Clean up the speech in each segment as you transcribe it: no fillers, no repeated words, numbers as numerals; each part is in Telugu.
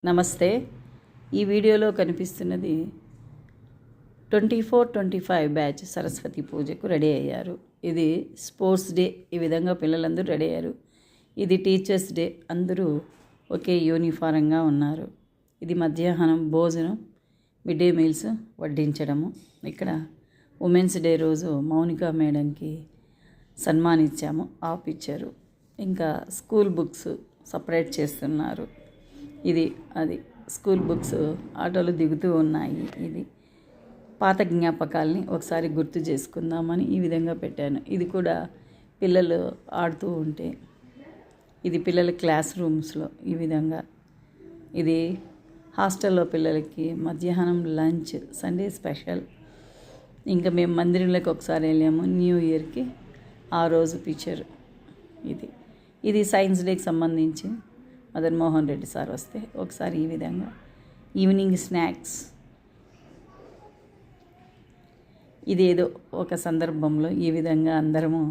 నమస్తే. ఈ వీడియోలో కనిపిస్తున్నది 24-25 బ్యాచ్ సరస్వతి పూజకు రెడీ అయ్యారు. ఇది స్పోర్ట్స్ డే. ఈ విధంగా పిల్లలందరూ రెడీ అయ్యారు. ఇది టీచర్స్ డే. అందరూ ఒకే యూనిఫారంగా ఉన్నారు. ఇది మధ్యాహ్నం భోజనం, మిడ్ డే మీల్స్ వడ్డించడము. ఇక్కడ ఉమెన్స్ డే రోజు మౌనిక మేడంకి సన్మానించాము. ఆఫ్ ఇచ్చారు. ఇంకా స్కూల్ బుక్స్ సపరేట్ చేస్తున్నారు. ఇది అది స్కూల్ బుక్స్ ఆటోలు దిగుతూ ఉన్నాయి. ఇది పాత జ్ఞాపకాలని ఒకసారి గుర్తు చేసుకుందామని ఈ విధంగా పెట్టాను. ఇది కూడా పిల్లలు ఆడుతూ ఉంటే, ఇది పిల్లల క్లాస్ రూమ్స్లో ఈ విధంగా. ఇది హాస్టల్లో పిల్లలకి మధ్యాహ్నం లంచ్, సండే స్పెషల్. ఇంకా మేము మందిరంలోకి ఒకసారి వెళ్ళాము న్యూ ఇయర్కి. ఆ రోజు పిక్చర్ ఇది సైన్స్ డేకి సంబంధించి మదన్ మోహన్ రెడ్డి సార్ వస్తే ఒకసారి ఈ విధంగా. Evening snacks. ఇదేదో ఒక సందర్భంలో ఈ విధంగా అందరము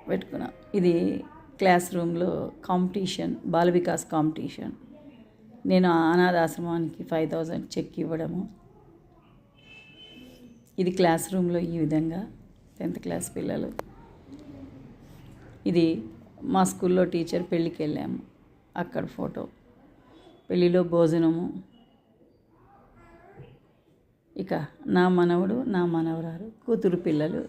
పెట్టుకున్నాం. ఇది క్లాస్ రూమ్లో కాంపిటీషన్, బాల వికాస్ కాంపిటీషన్. నేను అనాథాశ్రమానికి 5,000 చెక్ ఇవ్వడము. ఇది క్లాస్ రూమ్లో ఈ విధంగా 10th క్లాస్ పిల్లలు. ఇది మా స్కూల్లో టీచర్ పెళ్ళికి వెళ్ళాము, అక్కడ ఫోటో. పెళ్ళిలో భోజనము. ఇక నా మనవడు, నా మనవరాలు, కూతురు పిల్లలు,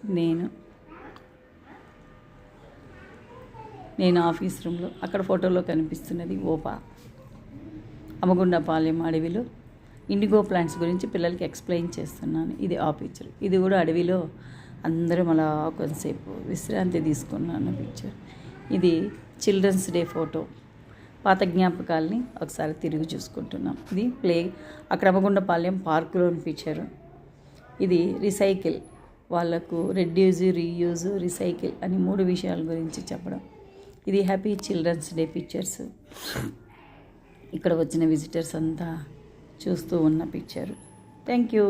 నేను ఆఫీస్ రూమ్లో. అక్కడ ఫోటోలో కనిపిస్తున్నది ఓపా అమగుండపాలెం అడవిలో ఇండిగో ప్లాంట్స్ గురించి పిల్లలకి ఎక్స్ప్లెయిన్ చేస్తున్నాను. ఇది ఆ పిక్చర్. ఇది కూడా అడవిలో అందరం అలా కొంతసేపు విశ్రాంతి తీసుకున్నాను పిక్చర్. ఇది చిల్డ్రన్స్ డే ఫోటో. పాత జ్ఞాపకాలని ఒకసారి తిరిగి చూసుకుంటున్నాం. ఇది అక్కడ అమగుండపాలెం పార్కులోని పిక్చరు. ఇది రీసైకిల్, వాళ్ళకు రెడ్యూస్, రీయూజ్, రీసైకిల్ అని 3 విషయాల గురించి చెప్పడం. ఇది హ్యాపీ చిల్డ్రన్స్ డే పిక్చర్స్. ఇక్కడ వచ్చిన విజిటర్స్ అంతా చూస్తూ ఉన్న పిక్చరు. Thank you.